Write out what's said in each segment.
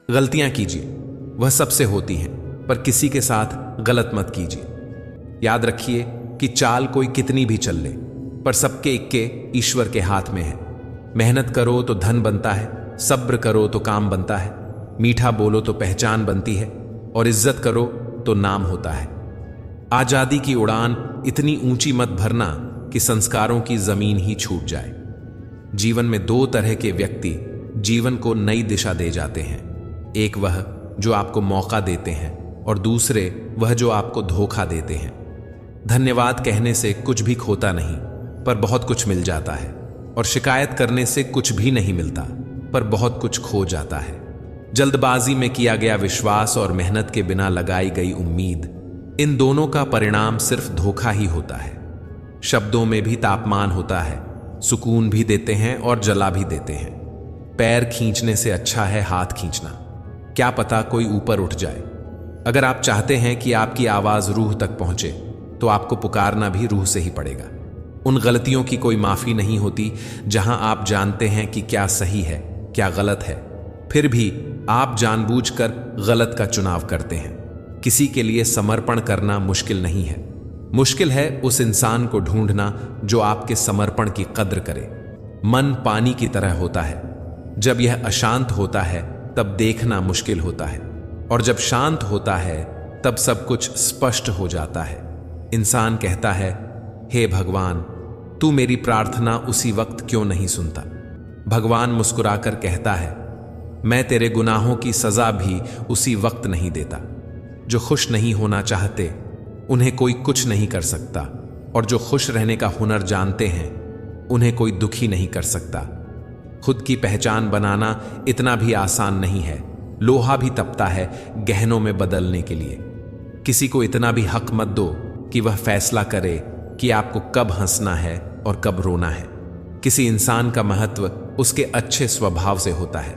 गलतियां कीजिए, वह सबसे होती हैं, पर किसी के साथ गलत मत कीजिए। याद रखिए कि चाल कोई कितनी भी चल ले, पर सबके इक्के ईश्वर के हाथ में है। मेहनत करो तो धन बनता है, सब्र करो तो काम बनता है, मीठा बोलो तो पहचान बनती है, और इज्जत करो तो नाम होता है। आजादी की उड़ान इतनी ऊंची मत भरना कि संस्कारों की जमीन ही छूट जाए। जीवन में दो तरह के व्यक्ति जीवन को नई दिशा दे जाते हैं। एक वह जो आपको मौका देते हैं, और दूसरे वह जो आपको धोखा देते हैं। धन्यवाद कहने से कुछ भी खोता नहीं, पर बहुत कुछ मिल जाता है, और शिकायत करने से कुछ भी नहीं मिलता, पर बहुत कुछ खो जाता है। जल्दबाजी में किया गया विश्वास और मेहनत के बिना लगाई गई उम्मीद, इन दोनों का परिणाम सिर्फ धोखा ही होता है। शब्दों में भी तापमान होता है, सुकून भी देते हैं और जला भी देते हैं। पैर खींचने से अच्छा है हाथ खींचना, क्या पता कोई ऊपर उठ जाए। अगर आप चाहते हैं कि आपकी आवाज रूह तक पहुंचे, तो आपको पुकारना भी रूह से ही पड़ेगा। उन गलतियों की कोई माफी नहीं होती जहां आप जानते हैं कि क्या सही है क्या गलत है, फिर भी आप जानबूझकर गलत का चुनाव करते हैं। किसी के लिए समर्पण करना मुश्किल नहीं है, मुश्किल है उस इंसान को ढूंढना जो आपके समर्पण की कद्र करे। मन पानी की तरह होता है, जब यह अशांत होता है तब देखना मुश्किल होता है, और जब शांत होता है तब सब कुछ स्पष्ट हो जाता है। इंसान कहता है, हे भगवान, तू मेरी प्रार्थना उसी वक्त क्यों नहीं सुनता। भगवान मुस्कुराकर कहता है, मैं तेरे गुनाहों की सजा भी उसी वक्त नहीं देता। जो खुश नहीं होना चाहते उन्हें कोई कुछ नहीं कर सकता, और जो खुश रहने का हुनर जानते हैं उन्हें कोई दुखी नहीं कर सकता। खुद की पहचान बनाना इतना भी आसान नहीं है। लोहा भी तपता है गहनों में बदलने के लिए। किसी को इतना भी हक मत दो कि वह फैसला करे कि आपको कब हंसना है और कब रोना है। किसी इंसान का महत्व उसके अच्छे स्वभाव से होता है।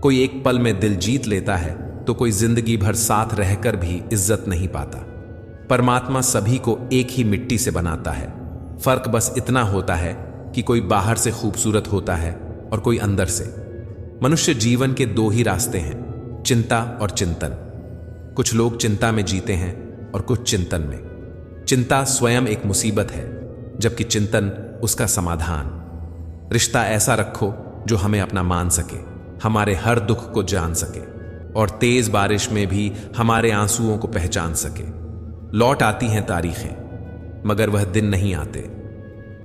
कोई एक पल में दिल जीत लेता है, तो कोई जिंदगी भर साथ रहकर भी इज्जत नहीं पाता। परमात्मा सभी को एक ही मिट्टी से बनाता है, फर्क बस इतना होता है कि कोई बाहर से खूबसूरत होता है और कोई अंदर से। मनुष्य जीवन के दो ही रास्ते हैं, चिंता और चिंतन। कुछ लोग चिंता में जीते हैं और कुछ चिंतन में। चिंता स्वयं एक मुसीबत है, जबकि चिंतन उसका समाधान। रिश्ता ऐसा रखो जो हमें अपना मान सके, हमारे हर दुख को जान सके, और तेज बारिश में भी हमारे आंसुओं को पहचान सके। लौट आती हैं तारीखें, मगर वह दिन नहीं आते।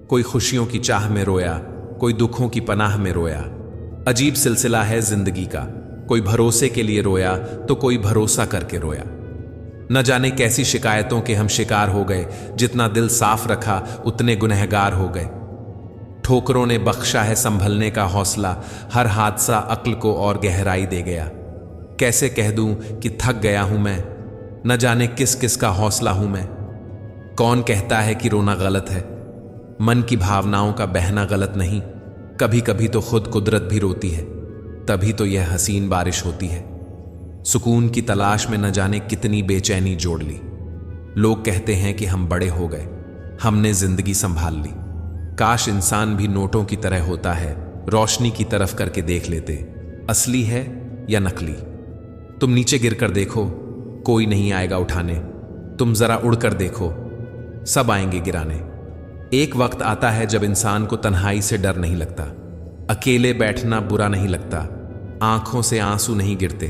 कोई खुशियों की चाह में रोया, कोई दुखों की पनाह में रोया। अजीब सिलसिला है जिंदगी का, कोई भरोसे के लिए रोया तो कोई भरोसा करके रोया। न जाने कैसी शिकायतों के हम शिकार हो गए, जितना दिल साफ रखा उतने गुनहगार हो गए। ठोकरों ने बख्शा है संभलने का हौसला, हर हादसा अक्ल को और गहराई दे गया। कैसे कह दूं कि थक गया हूं मैं, न जाने किस किस का हौसला हूं मैं। कौन कहता है कि रोना गलत है, मन की भावनाओं का बहना गलत नहीं। कभी कभी तो खुद कुदरत भी रोती है, तभी तो यह हसीन बारिश होती है। सुकून की तलाश में न जाने कितनी बेचैनी जोड़ ली। लोग कहते हैं कि हम बड़े हो गए, हमने जिंदगी संभाल ली। काश इंसान भी नोटों की तरह होता है, रोशनी की तरफ करके देख लेते, असली है या नकली। तुम नीचे गिरकर देखो, कोई नहीं आएगा उठाने। तुम जरा उड़कर देखो, सब आएंगे गिराने। एक वक्त आता है जब इंसान को तन्हाई से डर नहीं लगता, अकेले बैठना बुरा नहीं लगता, आंखों से आंसू नहीं गिरते,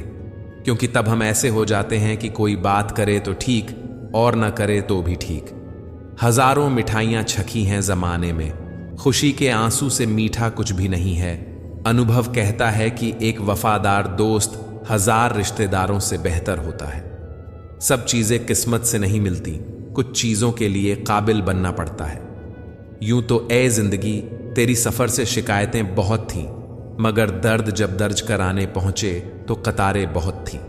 क्योंकि तब हम ऐसे हो जाते हैं कि कोई बात करे तो ठीक और न करे तो भी ठीक। हजारों मिठाइयां छकी हैं जमाने में, खुशी के आंसू से मीठा कुछ भी नहीं है। अनुभव कहता है कि एक वफादार दोस्त हजार रिश्तेदारों से बेहतर होता है। सब चीजें किस्मत से नहीं मिलती, कुछ चीजों के लिए काबिल बनना पड़ता है। यूं तो ए जिंदगी तेरी सफर से शिकायतें बहुत थीं, मगर दर्द जब दर्ज कराने पहुंचे तो कतारें बहुत थीं।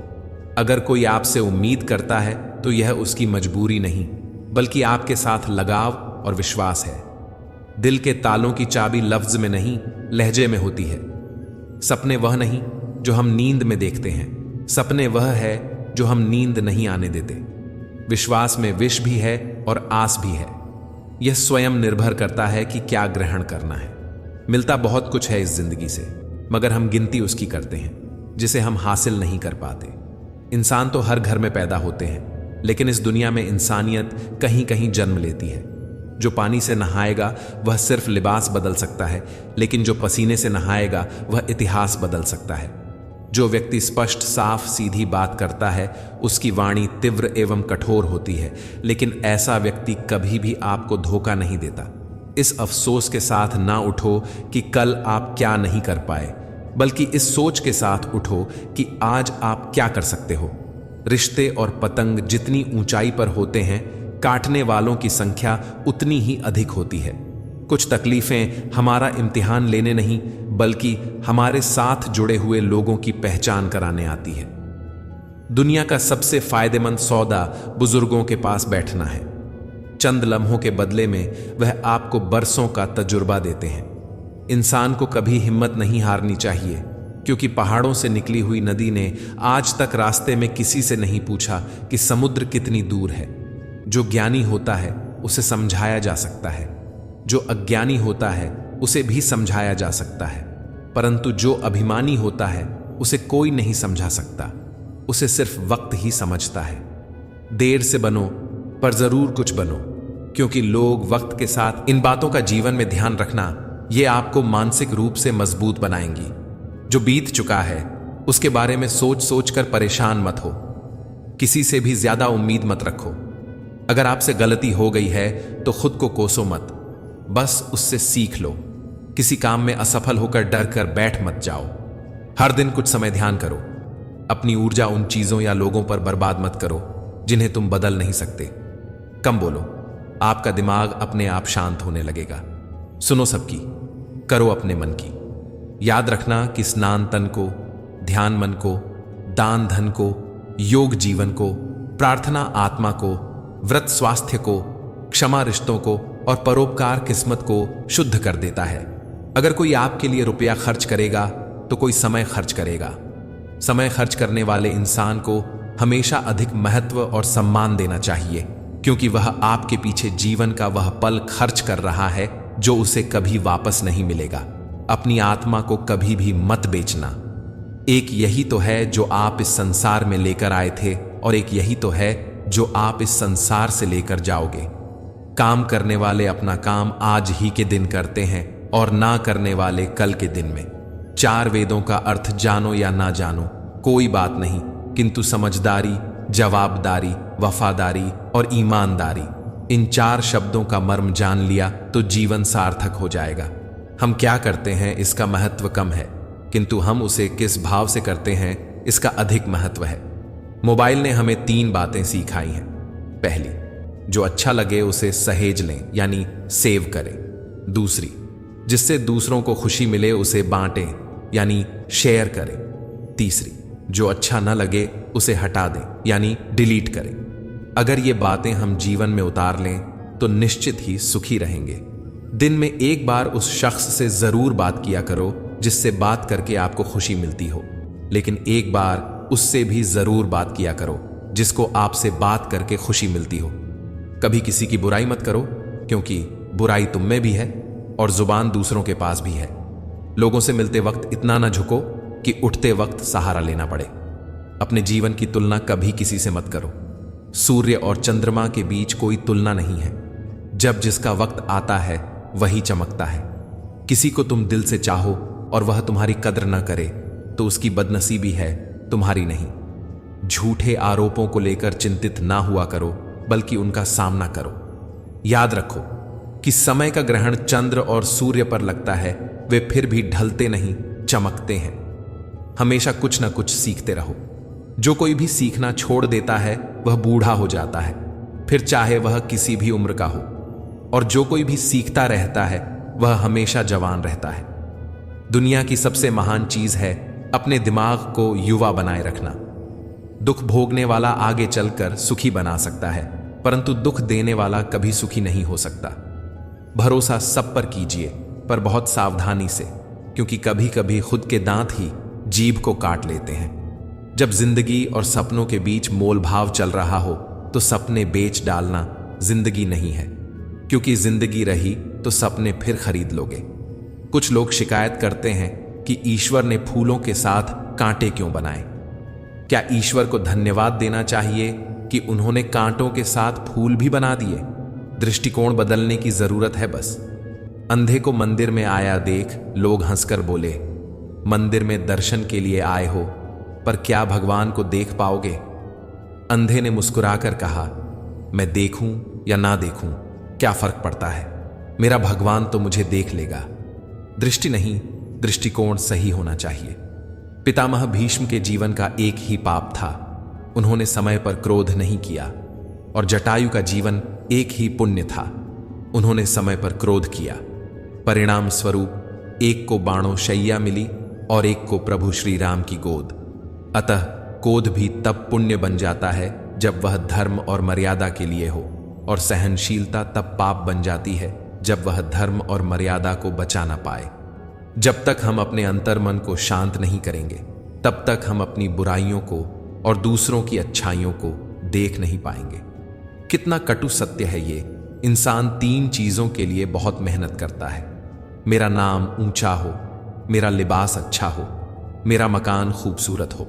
अगर कोई आपसे उम्मीद करता है तो यह उसकी मजबूरी नहीं, बल्कि आपके साथ लगाव और विश्वास है। दिल के तालों की चाबी लफ्ज में नहीं, लहजे में होती है। सपने वह नहीं जो हम नींद में देखते हैं, सपने वह है जो हम नींद नहीं आने देते। विश्वास में विष भी है और आस भी है। यह स्वयं निर्भर करता है कि क्या ग्रहण करना है। मिलता बहुत कुछ है इस जिंदगी से, मगर हम गिनती उसकी करते हैं। जिसे हम हासिल नहीं कर पाते। इंसान तो हर घर में पैदा होते हैं, लेकिन इस दुनिया में इंसानियत कहीं कहीं जन्म लेती है। जो पानी से नहाएगा वह सिर्फ लिबास बदल सकता है, लेकिन जो पसीने से नहाएगा वह इतिहास बदल सकता है। जो व्यक्ति स्पष्ट, साफ, सीधी बात करता है उसकी वाणी तीव्र एवं कठोर होती है, लेकिन ऐसा व्यक्ति कभी भी आपको धोखा नहीं देता। इस अफसोस के साथ ना उठो कि कल आप क्या नहीं कर पाए, बल्कि इस सोच के साथ उठो कि आज आप क्या कर सकते हो। रिश्ते और पतंग जितनी ऊंचाई पर होते हैं, काटने वालों की संख्या उतनी ही अधिक होती है। कुछ तकलीफें हमारा इम्तिहान लेने नहीं, बल्कि हमारे साथ जुड़े हुए लोगों की पहचान कराने आती है। दुनिया का सबसे फायदेमंद सौदा बुजुर्गों के पास बैठना है। चंद लम्हों के बदले में वह आपको बरसों का तजुर्बा देते हैं। इंसान को कभी हिम्मत नहीं हारनी चाहिए, क्योंकि पहाड़ों से निकली हुई नदी ने आज तक रास्ते में किसी से नहीं पूछा कि समुद्र कितनी दूर है। जो ज्ञानी होता है उसे समझाया जा सकता है, जो अज्ञानी होता है उसे भी समझाया जा सकता है, परंतु जो अभिमानी होता है उसे कोई नहीं समझा सकता, उसे सिर्फ वक्त ही समझता है। देर से बनो पर जरूर कुछ बनो, क्योंकि लोग वक्त के साथ इन बातों का जीवन में ध्यान रखना, ये आपको मानसिक रूप से मजबूत बनाएंगी। जो बीत चुका है उसके बारे में सोच सोच कर परेशान मत हो। किसी से भी ज्यादा उम्मीद मत रखो। अगर आपसे गलती हो गई है तो खुद को कोसो मत, बस उससे सीख लो। किसी काम में असफल होकर डर कर बैठ मत जाओ। हर दिन कुछ समय ध्यान करो। अपनी ऊर्जा उन चीजों या लोगों पर बर्बाद मत करो जिन्हें तुम बदल नहीं सकते। कम बोलो, आपका दिमाग अपने आप शांत होने लगेगा। सुनो सबकी, करो अपने मन की। याद रखना कि स्नान तन को, ध्यान मन को, दान धन को, योग जीवन को, प्रार्थना आत्मा को, व्रत स्वास्थ्य को, क्षमा रिश्तों को और परोपकार किस्मत को शुद्ध कर देता है। अगर कोई आपके लिए रुपया खर्च करेगा तो कोई समय खर्च करेगा। समय खर्च करने वाले इंसान को हमेशा अधिक महत्व और सम्मान देना चाहिए, क्योंकि वह आपके पीछे जीवन का वह पल खर्च कर रहा है जो उसे कभी वापस नहीं मिलेगा। अपनी आत्मा को कभी भी मत बेचना। एक यही तो है जो आप इस संसार में लेकर आए थे, और एक यही तो है जो आप इस संसार से लेकर जाओगे। काम करने वाले अपना काम आज ही के दिन करते हैं और ना करने वाले कल के दिन में। 4 वेदों का अर्थ जानो या ना जानो कोई बात नहीं, किंतु समझदारी, जवाबदारी, वफादारी और ईमानदारी, इन 4 शब्दों का मर्म जान लिया तो जीवन सार्थक हो जाएगा। हम क्या करते हैं इसका महत्व कम है, किंतु हम उसे किस भाव से करते हैं इसका अधिक महत्व है। मोबाइल ने हमें 3 बातें सिखाई हैं। पहली, जो अच्छा लगे उसे सहेज लें, यानी सेव करें। दूसरी, जिससे दूसरों को खुशी मिले उसे बांटें, यानी शेयर करें। तीसरी, जो अच्छा न लगे उसे हटा दें, यानी डिलीट करें। अगर ये बातें हम जीवन में उतार लें तो निश्चित ही सुखी रहेंगे। दिन में एक बार उस शख्स से जरूर बात किया करो जिससे बात करके आपको खुशी मिलती हो, लेकिन एक बार उससे भी जरूर बात किया करो जिसको आपसे बात करके खुशी मिलती हो। कभी किसी की बुराई मत करो, क्योंकि बुराई तुम में भी है और जुबान दूसरों के पास भी है। लोगों से मिलते वक्त इतना ना झुको कि उठते वक्त सहारा लेना पड़े। अपने जीवन की तुलना कभी किसी से मत करो। सूर्य और चंद्रमा के बीच कोई तुलना नहीं है। जब जिसका वक्त आता है वही चमकता है। किसी को तुम दिल से चाहो और वह तुम्हारी कद्र न करे तो उसकी बदनसीबी है, तुम्हारी नहीं। झूठे आरोपों को लेकर चिंतित ना हुआ करो, बल्कि उनका सामना करो। याद रखो कि समय का ग्रहण चंद्र और सूर्य पर लगता है, वे फिर भी ढलते नहीं, चमकते हैं। हमेशा कुछ ना कुछ सीखते रहो। जो कोई भी सीखना छोड़ देता है वह बूढ़ा हो जाता है, फिर चाहे वह किसी भी उम्र का हो, और जो कोई भी सीखता रहता है वह हमेशा जवान रहता है। दुनिया की सबसे महान चीज है अपने दिमाग को युवा बनाए रखना। दुख भोगने वाला आगे चलकर सुखी बना सकता है, परंतु दुख देने वाला कभी सुखी नहीं हो सकता। भरोसा सब पर कीजिए, पर बहुत सावधानी से, क्योंकि कभी कभी खुद के दांत ही जीभ को काट लेते हैं। जब जिंदगी और सपनों के बीच मोलभाव चल रहा हो तो सपने बेच डालना जिंदगी नहीं है, क्योंकि जिंदगी रही तो सपने फिर खरीद लोगे। कुछ लोग शिकायत करते हैं कि ईश्वर ने फूलों के साथ कांटे क्यों बनाए? क्या ईश्वर को धन्यवाद देना चाहिए कि उन्होंने कांटों के साथ फूल भी बना दिए? दृष्टिकोण बदलने की जरूरत है बस। अंधे को मंदिर में आया देख लोग हंसकर बोले, मंदिर में दर्शन के लिए आए हो, पर क्या भगवान को देख पाओगे? अंधे ने मुस्कुराकर कहा, मैं देखूं या ना देखूं, क्या फर्क पड़ता है? मेरा भगवान तो मुझे देख लेगा। दृष्टि नहीं, दृष्टिकोण सही होना चाहिए। पितामह भीष्म के जीवन का एक ही पाप था, उन्होंने समय पर क्रोध नहीं किया। और जटायु का जीवन एक ही पुण्य था, उन्होंने समय पर क्रोध किया। परिणाम स्वरूप एक को बाणों शैया मिली और एक को प्रभु श्री राम की गोद। अतः क्रोध भी तब पुण्य बन जाता है जब वह धर्म और मर्यादा के लिए हो, और सहनशीलता तब पाप बन जाती है जब वह धर्म और मर्यादा को बचा ना पाए। जब तक हम अपने अंतर्मन को शांत नहीं करेंगे, तब तक हम अपनी बुराइयों को और दूसरों की अच्छाइयों को देख नहीं पाएंगे। कितना कटु सत्य है ये। इंसान 3 चीजों के लिए बहुत मेहनत करता है। मेरा नाम ऊंचा हो, मेरा लिबास अच्छा हो, मेरा मकान खूबसूरत हो।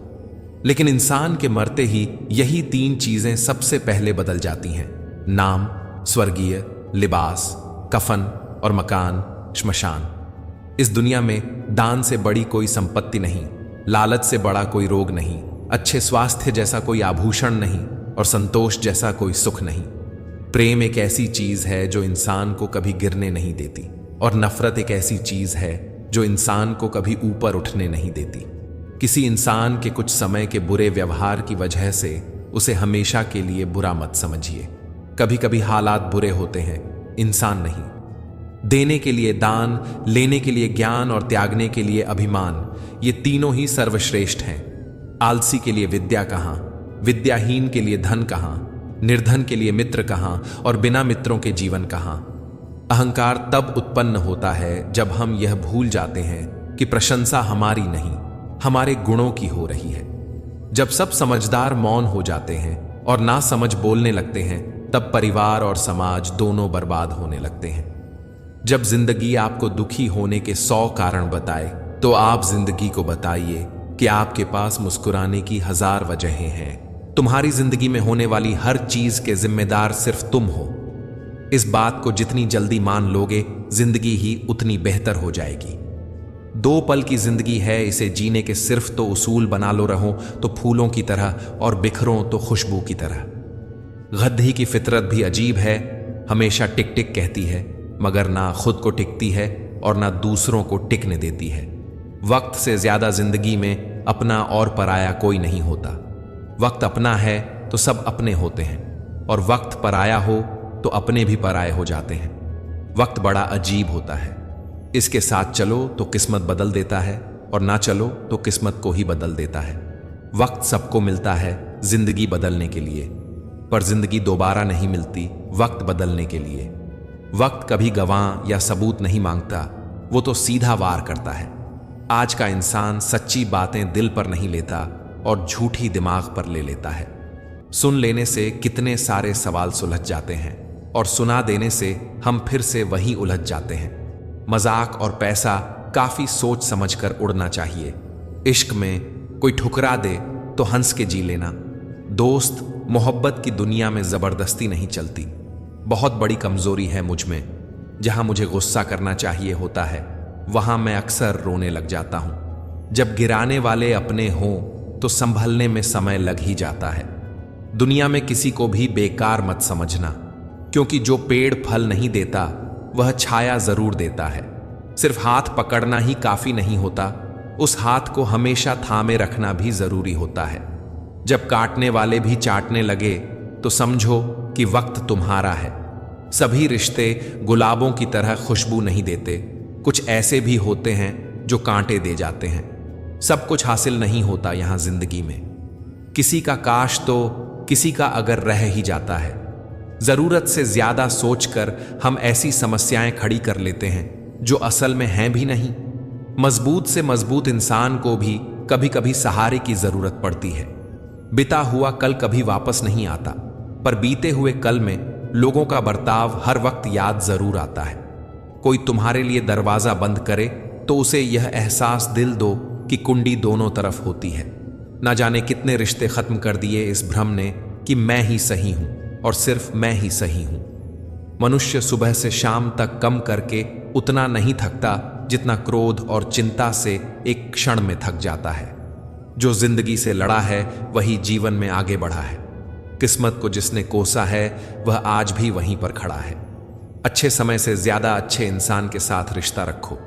लेकिन इंसान के मरते ही यही 3 चीजें सबसे पहले बदल जाती हैं। नाम स्वर्गीय, लिबास कफन और मकान श्मशान। इस दुनिया में दान से बड़ी कोई संपत्ति नहीं, लालच से बड़ा कोई रोग नहीं, अच्छे स्वास्थ्य जैसा कोई आभूषण नहीं, और संतोष जैसा कोई सुख नहीं। प्रेम एक ऐसी चीज है जो इंसान को कभी गिरने नहीं देती, और नफरत एक ऐसी चीज है जो इंसान को कभी ऊपर उठने नहीं देती। किसी इंसान के कुछ समय के बुरे व्यवहार की वजह से उसे हमेशा के लिए बुरा मत समझिए। कभी कभी हालात बुरे होते हैं, इंसान नहीं। देने के लिए दान, लेने के लिए ज्ञान और त्यागने के लिए अभिमान, ये तीनों ही सर्वश्रेष्ठ हैं। आलसी के लिए विद्या कहाँ, विद्याहीन के लिए धन कहाँ, निर्धन के लिए मित्र कहाँ, और बिना मित्रों के जीवन कहाँ। अहंकार तब उत्पन्न होता है जब हम यह भूल जाते हैं कि प्रशंसा हमारी नहीं, हमारे गुणों की हो रही है। जब सब समझदार मौन हो जाते हैं और ना समझ बोलने लगते हैं, तब परिवार और समाज दोनों बर्बाद होने लगते हैं। जब जिंदगी आपको दुखी होने के 100 कारण बताए, तो आप जिंदगी को बताइए कि आपके पास मुस्कुराने की 1000 वजहें हैं। तुम्हारी जिंदगी में होने वाली हर चीज के जिम्मेदार सिर्फ तुम हो। इस बात को जितनी जल्दी मान लोगे, जिंदगी ही उतनी बेहतर हो जाएगी। 2 पल की जिंदगी है, इसे जीने के सिर्फ तो उसूल बना लो रहो तो फूलों की तरह, और बिखरो तो खुशबू की तरह। गद्दी की फितरत भी अजीब है, हमेशा टिक टिक कहती है, मगर ना खुद को टिकती है और ना दूसरों को टिकने देती है। वक्त से ज्यादा जिंदगी में अपना और पराया कोई नहीं होता। वक्त अपना है तो सब अपने होते हैं, और वक्त पराया हो तो अपने भी पराये हो जाते हैं। वक्त बड़ा अजीब होता है, इसके साथ चलो तो किस्मत बदल देता है, और ना चलो तो किस्मत को ही बदल देता है। वक्त सबको मिलता है जिंदगी बदलने के लिए, पर जिंदगी दोबारा नहीं मिलती वक्त बदलने के लिए। वक्त कभी गवाह या सबूत नहीं मांगता, वो तो सीधा वार करता है। आज का इंसान सच्ची बातें दिल पर नहीं लेता और झूठी दिमाग पर ले लेता है। सुन लेने से कितने सारे सवाल सुलझ जाते हैं, और सुना देने से हम फिर से वहीं उलझ जाते हैं। मजाक और पैसा काफी सोच समझकर उड़ना चाहिए। इश्क में कोई ठुकरा दे तो हंस के जी लेना। दोस्त मोहब्बत की दुनिया में जबरदस्ती नहीं चलती। बहुत बड़ी कमजोरी है मुझ में, जहां मुझे गुस्सा करना चाहिए होता है, वहां मैं अक्सर रोने लग जाता हूं। जब गिराने वाले अपने हों तो संभलने में समय लग ही जाता है। दुनिया में किसी को भी बेकार मत समझना, क्योंकि जो पेड़ फल नहीं देता वह छाया जरूर देता है। सिर्फ हाथ पकड़ना ही काफी नहीं होता, उस हाथ को हमेशा थामे रखना भी जरूरी होता है। जब काटने वाले भी चाटने लगे तो समझो कि वक्त तुम्हारा है। सभी रिश्ते गुलाबों की तरह खुशबू नहीं देते, कुछ ऐसे भी होते हैं जो कांटे दे जाते हैं। सब कुछ हासिल नहीं होता यहां जिंदगी में, किसी का काश तो किसी का अगर रह ही जाता है। जरूरत से ज्यादा सोचकर हम ऐसी समस्याएं खड़ी कर लेते हैं जो असल में हैं भी नहीं। मजबूत से मजबूत इंसान को भी कभी कभी सहारे की जरूरत पड़ती है। बिता हुआ कल कभी वापस नहीं आता, पर बीते हुए कल में लोगों का बर्ताव हर वक्त याद जरूर आता है। कोई तुम्हारे लिए दरवाजा बंद करे तो उसे यह एहसास दिल दो कि कुंडी दोनों तरफ होती है। ना जाने कितने रिश्ते खत्म कर दिए इस भ्रम ने कि मैं ही सही हूं और सिर्फ मैं ही सही हूं। मनुष्य सुबह से शाम तक कम करके उतना नहीं थकता जितना क्रोध और चिंता से एक क्षण में थक जाता है। जो जिंदगी से लड़ा है वही जीवन में आगे बढ़ा है। किस्मत को जिसने कोसा है वह आज भी वहीं पर खड़ा है। अच्छे समय से ज्यादा अच्छे इंसान के साथ रिश्ता रखो।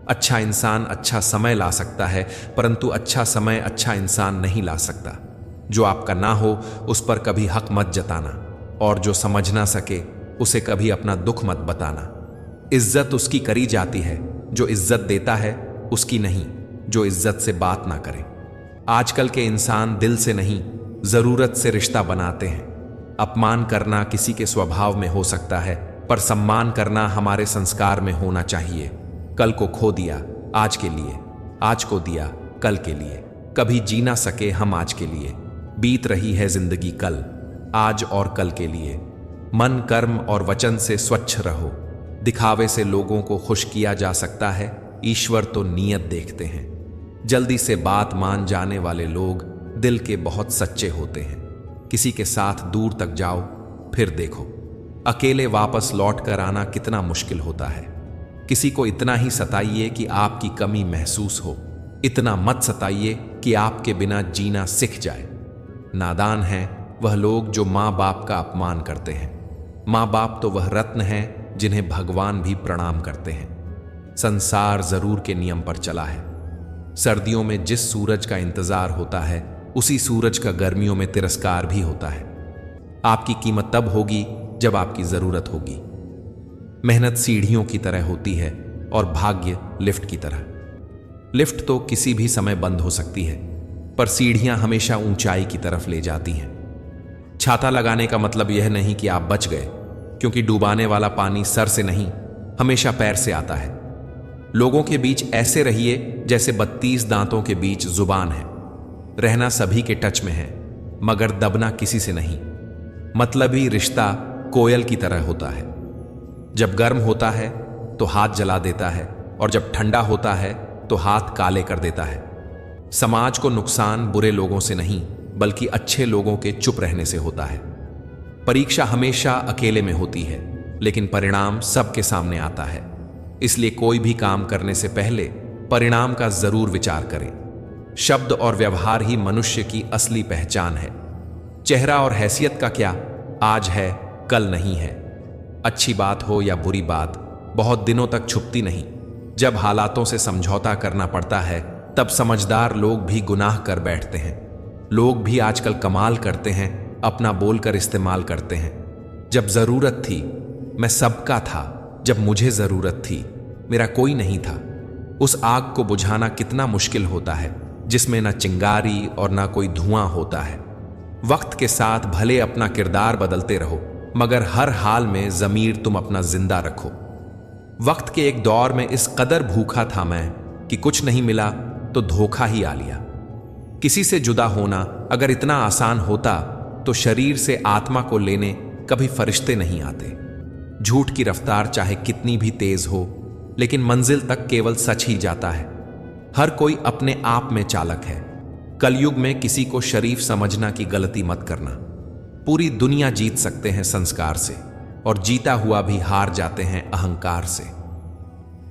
अच्छा इंसान अच्छा समय ला सकता है, परंतु अच्छा समय अच्छा इंसान नहीं ला सकता। जो आपका ना हो उस पर कभी हक मत जताना, और जो समझ ना सके उसे कभी अपना दुख मत बताना। इज्जत उसकी करी जाती है जो इज्जत देता है, उसकी नहीं जो इज्जत से बात ना करे। आजकल के इंसान दिल से नहीं, जरूरत से रिश्ता बनाते हैं। अपमान करना किसी के स्वभाव में हो सकता है, पर सम्मान करना हमारे संस्कार में होना चाहिए। कल को खो दिया आज के लिए, आज को दिया कल के लिए। कभी जी ना सके हम आज के लिए। बीत रही है जिंदगी कल, आज और कल के लिए। मन, कर्म और वचन से स्वच्छ रहो। दिखावे से लोगों को खुश किया जा सकता है, ईश्वर तो नीयत देखते हैं। जल्दी से बात मान जाने वाले लोग दिल के बहुत सच्चे होते हैं। किसी के साथ दूर तक जाओ फिर देखो। अकेले वापस लौट कर आना कितना मुश्किल होता है। किसी को इतना ही सताइए कि आपकी कमी महसूस हो, इतना मत सताइए कि आपके बिना जीना सीख जाए। नादान हैं वह लोग जो माँ बाप का अपमान करते हैं। माँ बाप तो वह रत्न हैं जिन्हें भगवान भी प्रणाम करते हैं। संसार जरूर के नियम पर चला है। सर्दियों में जिस सूरज का इंतजार होता है, उसी सूरज का गर्मियों में तिरस्कार भी होता है। आपकी कीमत तब होगी जब आपकी जरूरत होगी। मेहनत सीढ़ियों की तरह होती है और भाग्य लिफ्ट की तरह। लिफ्ट तो किसी भी समय बंद हो सकती है, पर सीढ़ियां हमेशा ऊंचाई की तरफ ले जाती हैं। छाता लगाने का मतलब यह नहीं कि आप बच गए, क्योंकि डुबाने वाला पानी सर से नहीं, हमेशा पैर से आता है। लोगों के बीच ऐसे रहिए जैसे 32 दांतों के बीच जुबान है। रहना सभी के टच में है, मगर दबना किसी से नहीं। मतलबी रिश्ता कोयल की तरह होता है। जब गर्म होता है तो हाथ जला देता है, और जब ठंडा होता है तो हाथ काले कर देता है। समाज को नुकसान बुरे लोगों से नहीं, बल्कि अच्छे लोगों के चुप रहने से होता है। परीक्षा हमेशा अकेले में होती है, लेकिन परिणाम सबके सामने आता है। इसलिए कोई भी काम करने से पहले परिणाम का जरूर विचार करें। शब्द और व्यवहार ही मनुष्य की असली पहचान है। चेहरा और हैसियत का क्या, आज है कल नहीं है। अच्छी बात हो या बुरी बात बहुत दिनों तक छुपती नहीं। जब हालातों से समझौता करना पड़ता है तब समझदार लोग भी गुनाह कर बैठते हैं। लोग भी आजकल कमाल करते हैं, अपना बोलकर इस्तेमाल करते हैं। जब जरूरत थी मैं सबका था, जब मुझे जरूरत थी मेरा कोई नहीं था। उस आग को बुझाना कितना मुश्किल होता है जिसमें ना चिंगारी और ना कोई धुआं होता है। वक्त के साथ भले अपना किरदार बदलते रहो, मगर हर हाल में ज़मीर तुम अपना जिंदा रखो। वक्त के एक दौर में इस कदर भूखा था मैं कि कुछ नहीं मिला तो धोखा ही आ लिया। किसी से जुदा होना अगर इतना आसान होता तो शरीर से आत्मा को लेने कभी फरिश्ते नहीं आते। झूठ की रफ्तार चाहे कितनी भी तेज हो, लेकिन मंजिल तक केवल सच ही जाता है। हर कोई अपने आप में चालक है। कलयुग में किसी को शरीफ समझना की गलती मत करना। पूरी दुनिया जीत सकते हैं संस्कार से, और जीता हुआ भी हार जाते हैं अहंकार से।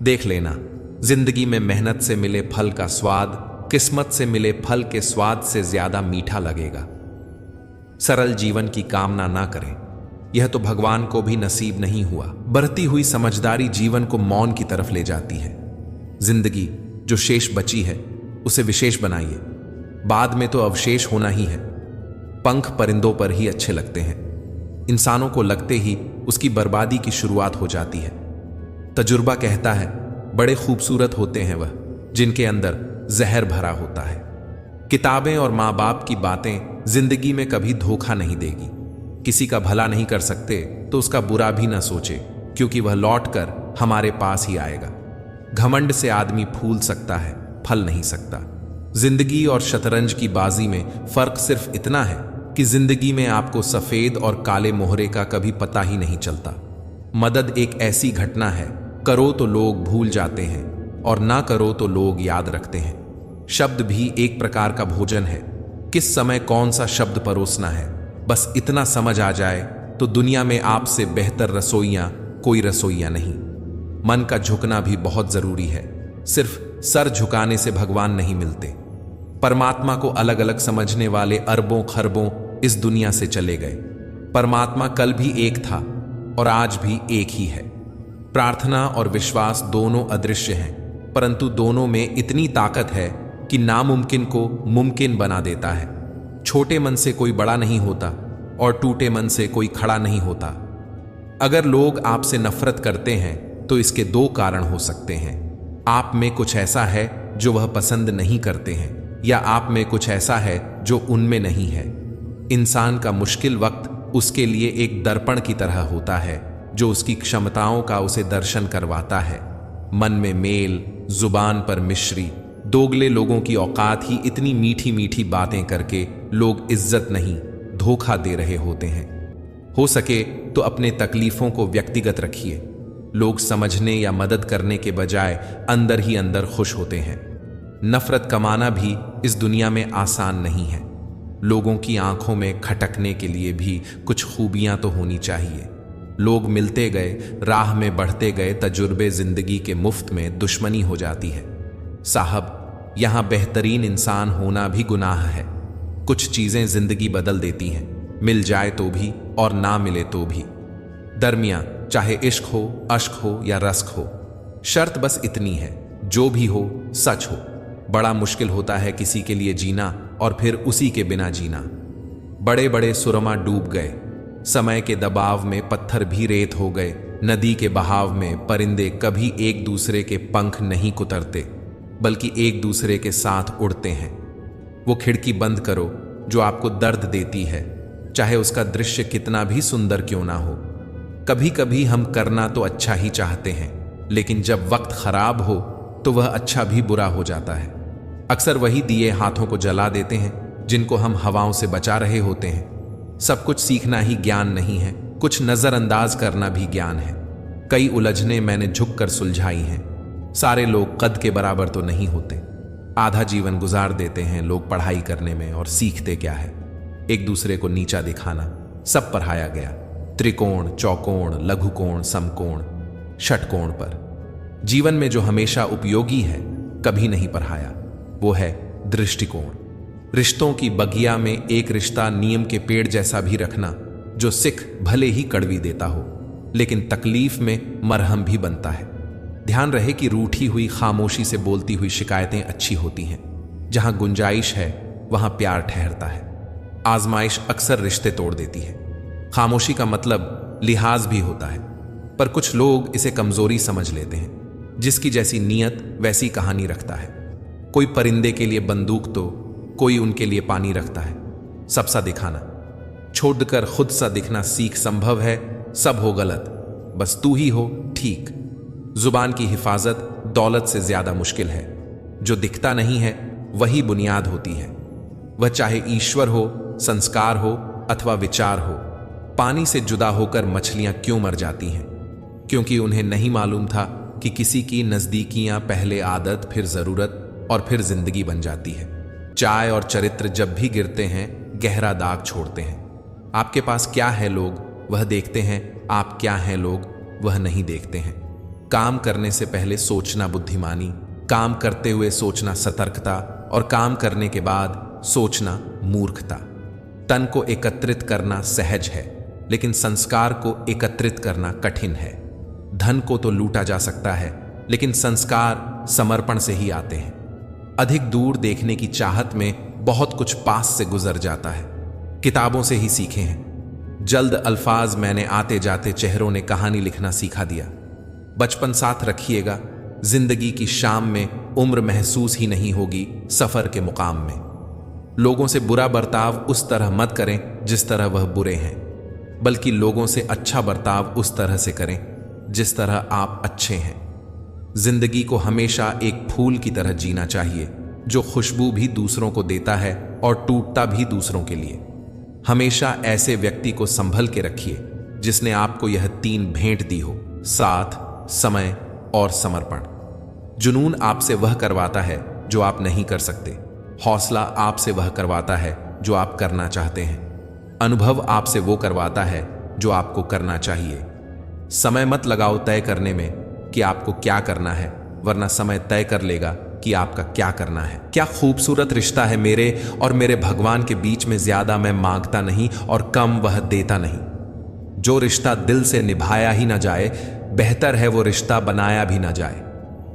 देख लेना, जिंदगी में मेहनत से मिले फल का स्वाद किस्मत से मिले फल के स्वाद से ज्यादा मीठा लगेगा। सरल जीवन की कामना ना करें, यह तो भगवान को भी नसीब नहीं हुआ। बढ़ती हुई समझदारी जीवन को मौन की तरफ ले जाती है। जिंदगी जो शेष बची है उसे विशेष बनाइए, बाद में तो अवशेष होना ही है। पंख परिंदों पर ही अच्छे लगते हैं, इंसानों को लगते ही उसकी बर्बादी की शुरुआत हो जाती है। तजुर्बा कहता है बड़े खूबसूरत होते हैं वह जिनके अंदर जहर भरा होता है। किताबें और माँ बाप की बातें जिंदगी में कभी धोखा नहीं देगी। किसी का भला नहीं कर सकते तो उसका बुरा भी ना सोचे, क्योंकि वह लौट कर हमारे पास ही आएगा। घमंड से आदमी फूल सकता है, फल नहीं सकता। जिंदगी और शतरंज की बाजी में फर्क सिर्फ इतना है कि जिंदगी में आपको सफेद और काले मोहरे का कभी पता ही नहीं चलता। मदद एक ऐसी घटना है, करो तो लोग भूल जाते हैं और ना करो तो लोग याद रखते हैं। शब्द भी एक प्रकार का भोजन है। किस समय कौन सा शब्द परोसना है, बस इतना समझ आ जाए तो दुनिया में आपसे बेहतर रसोइया कोई रसोइया नहीं। मन का झुकना भी बहुत जरूरी है। सिर्फ सर झुकाने से भगवान नहीं मिलते। परमात्मा को अलग अलग समझने वाले अरबों खरबों इस दुनिया से चले गए। परमात्मा कल भी एक था और आज भी एक ही है। प्रार्थना और विश्वास दोनों अदृश्य हैं, परंतु दोनों में इतनी ताकत है कि नामुमकिन को मुमकिन बना देता है। छोटे मन से कोई बड़ा नहीं होता और टूटे मन से कोई खड़ा नहीं होता। अगर लोग आपसे नफरत करते हैं तो इसके दो कारण हो सकते हैं। आप में कुछ ऐसा है जो वह पसंद नहीं करते हैं, या आप में कुछ ऐसा है जो उनमें नहीं है। इंसान का मुश्किल वक्त उसके लिए एक दर्पण की तरह होता है जो उसकी क्षमताओं का उसे दर्शन करवाता है। मन में मेल, जुबान पर मिश्री, दोगले लोगों की औकात ही इतनी मीठी मीठी बातें करके लोग इज्जत नहीं धोखा दे रहे होते हैं। हो सके तो अपने तकलीफों को व्यक्तिगत रखिए। लोग समझने या मदद करने के बजाय अंदर ही अंदर खुश होते हैं। नफरत कमाना भी इस दुनिया में आसान नहीं है। लोगों की आंखों में खटकने के लिए भी कुछ खूबियां तो होनी चाहिए। लोग मिलते गए, राह में बढ़ते गए, तजुर्बे जिंदगी के मुफ्त में दुश्मनी हो जाती है। साहब, यहां बेहतरीन इंसान होना भी गुनाह है। कुछ चीजें जिंदगी बदल देती हैं, मिल जाए तो भी और ना मिले तो भी। दरमियां, चाहे इश्क हो, अश्क हो या रस्क हो, शर्त बस इतनी है, जो भी हो सच हो। बड़ा मुश्किल होता है किसी के लिए जीना और फिर उसी के बिना जीना। बड़े बड़े सुरमा डूब गए, समय के दबाव में पत्थर भी रेत हो गए। नदी के बहाव में परिंदे कभी एक दूसरे के पंख नहीं कुतरते, बल्कि एक दूसरे के साथ उड़ते हैं। वो खिड़की बंद करो जो आपको दर्द देती है, चाहे उसका दृश्य कितना भी सुंदर क्यों ना हो। कभी कभी हम करना तो अच्छा ही चाहते हैं, लेकिन जब वक्त खराब हो तो वह अच्छा भी बुरा हो जाता है। अक्सर वही दिए हाथों को जला देते हैं जिनको हम हवाओं से बचा रहे होते हैं। सब कुछ सीखना ही ज्ञान नहीं है, कुछ नजरअंदाज करना भी ज्ञान है। कई उलझने मैंने झुककर सुलझाई हैं। सारे लोग कद के बराबर तो नहीं होते। आधा जीवन गुजार देते हैं लोग पढ़ाई करने में, और सीखते क्या है? एक दूसरे को नीचा दिखाना। सब पढ़ाया गया, त्रिकोण, चौकोण, लघुकोण, समकोण, षटकोण पर। जीवन में जो हमेशा उपयोगी है कभी नहीं पढ़ाया, वो है दृष्टिकोण। रिश्तों की बगिया में एक रिश्ता नीम के पेड़ जैसा भी रखना, जो सिख भले ही कड़वी देता हो लेकिन तकलीफ में मरहम भी बनता है। ध्यान रहे कि रूठी हुई खामोशी से बोलती हुई शिकायतें अच्छी होती हैं। जहां गुंजाइश है वहां प्यार ठहरता है। आजमाइश अक्सर रिश्ते तोड़ देती है। खामोशी का मतलब लिहाज भी होता है, पर कुछ लोग इसे कमजोरी समझ लेते हैं। जिसकी जैसी नीयत वैसी कहानी रखता है। कोई परिंदे के लिए बंदूक तो कोई उनके लिए पानी रखता है। सबसा दिखाना छोड़कर खुद सा दिखना सीख। संभव है सब हो गलत, बस तू ही हो ठीक। जुबान की हिफाजत दौलत से ज्यादा मुश्किल है। जो दिखता नहीं है वही बुनियाद होती है। वह चाहे ईश्वर हो, संस्कार हो अथवा विचार हो। पानी से जुदा होकर मछलियां क्यों मर जाती हैं? क्योंकि उन्हें नहीं मालूम था कि किसी की नजदीकियां पहले आदत, फिर जरूरत और फिर जिंदगी बन जाती है। चाय और चरित्र जब भी गिरते हैं गहरा दाग छोड़ते हैं। आपके पास क्या है लोग वह देखते हैं, आप क्या हैं लोग वह नहीं देखते हैं। काम करने से पहले सोचना बुद्धिमानी, काम करते हुए सोचना सतर्कता, और काम करने के बाद सोचना मूर्खता। तन को एकत्रित करना सहज है, लेकिन संस्कार को एकत्रित करना कठिन है। धन को तो लूटा जा सकता है, लेकिन संस्कार समर्पण से ही आते हैं। अधिक दूर देखने की चाहत में बहुत कुछ पास से गुजर जाता है। किताबों से ही सीखे हैं। जल्द अल्फाज मैंने आते जाते चेहरों ने कहानी लिखना सिखा दिया। बचपन साथ रखिएगा, जिंदगी की शाम में उम्र महसूस ही नहीं होगी सफर के मुकाम में। लोगों से बुरा बर्ताव उस तरह मत करें जिस तरह वह बुरे हैं, बल्कि लोगों से अच्छा बर्ताव उस तरह से करें जिस तरह आप अच्छे हैं। जिंदगी को हमेशा एक फूल की तरह जीना चाहिए, जो खुशबू भी दूसरों को देता है और टूटता भी दूसरों के लिए। हमेशा ऐसे व्यक्ति को संभल के रखिए जिसने आपको यह 3 भेंट दी हो: साथ, समय और समर्पण। जुनून आपसे वह करवाता है जो आप नहीं कर सकते। हौसला आपसे वह करवाता है जो आप करना चाहते हैं। अनुभव आपसे वो करवाता है जो आपको करना चाहिए। समय मत लगाओ तय करने में कि आपको क्या करना है, वरना समय तय कर लेगा कि आपका क्या करना है। क्या खूबसूरत रिश्ता है मेरे और मेरे भगवान के बीच में। ज्यादा मैं मांगता नहीं और कम वह देता नहीं। जो रिश्ता दिल से निभाया ही ना जाए, बेहतर है वो रिश्ता बनाया भी ना जाए।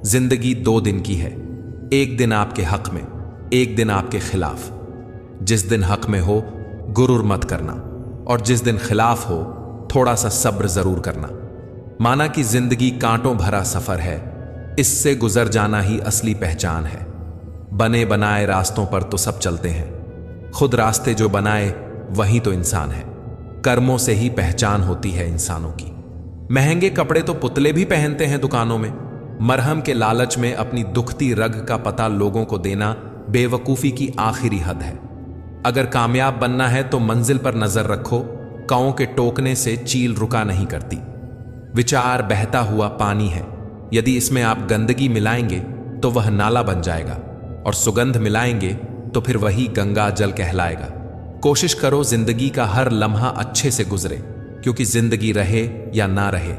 जिंदगी 2 दिन की है, एक दिन आपके हक में, एक दिन आपके खिलाफ। जिस दिन हक में हो गुरूर मत करना, और जिस दिन खिलाफ हो थोड़ा सा सब्र जरूर करना। माना कि जिंदगी कांटों भरा सफर है, इससे गुजर जाना ही असली पहचान है। बने बनाए रास्तों पर तो सब चलते हैं, खुद रास्ते जो बनाए वही तो इंसान है। कर्मों से ही पहचान होती है इंसानों की। महंगे कपड़े तो पुतले भी पहनते हैं दुकानों में। मरहम के लालच में अपनी दुखती रग का पता लोगों को देना बेवकूफी की आखिरी हद है। अगर कामयाब बनना है तो मंजिल पर नजर रखो, कांवों के टोकने से चील रुका नहीं करती। विचार बहता हुआ पानी है, यदि इसमें आप गंदगी मिलाएंगे तो वह नाला बन जाएगा, और सुगंध मिलाएंगे तो फिर वही गंगा जल कहलाएगा। कोशिश करो जिंदगी का हर लम्हा अच्छे से गुजरे, क्योंकि जिंदगी रहे या ना रहे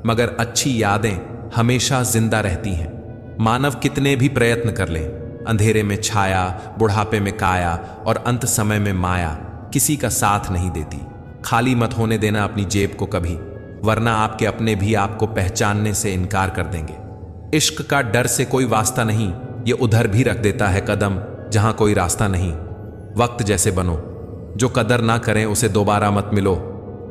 मगर अच्छी यादें हमेशा जिंदा रहती हैं। मानव कितने भी प्रयत्न कर ले, अंधेरे में छाया, बुढ़ापे में काया और अंत समय में माया किसी का साथ नहीं देती। खाली मत होने देना अपनी जेब को कभी, वरना आपके अपने भी आपको पहचानने से इनकार कर देंगे। इश्क का डर से कोई वास्ता नहीं, ये उधर भी रख देता है कदम जहां कोई रास्ता नहीं। वक्त जैसे बनो, जो कदर ना करें उसे दोबारा मत मिलो।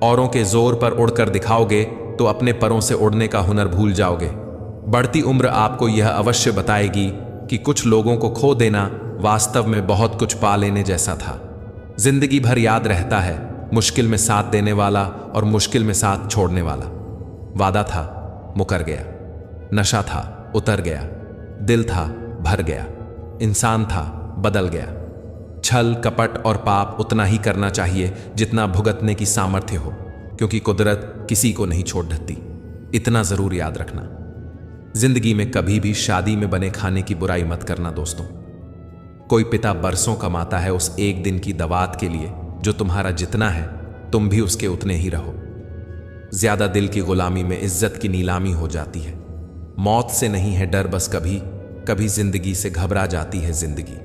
औरों के जोर पर उड़कर दिखाओगे तो अपने परों से उड़ने का हुनर भूल जाओगे। बढ़ती उम्र आपको यह अवश्य बताएगी कि कुछ लोगों को खो देना वास्तव में बहुत कुछ पा लेने जैसा था। जिंदगी भर याद रहता है मुश्किल में साथ देने वाला और मुश्किल में साथ छोड़ने वाला। वादा था मुकर गया, नशा था उतर गया, दिल था भर गया, इंसान था बदल गया। छल कपट और पाप उतना ही करना चाहिए जितना भुगतने की सामर्थ्य हो, क्योंकि कुदरत किसी को नहीं छोड़ देती। इतना जरूर याद रखना, जिंदगी में कभी भी शादी में बने खाने की बुराई मत करना दोस्तों। कोई पिता बरसों कमाता है उस एक दिन की दवात के लिए जो तुम्हारा जितना है तुम भी उसके उतने ही रहो। ज्यादा दिल की गुलामी में इज्जत की नीलामी हो जाती है। मौत से नहीं है डर, बस कभी कभी जिंदगी से घबरा जाती है जिंदगी।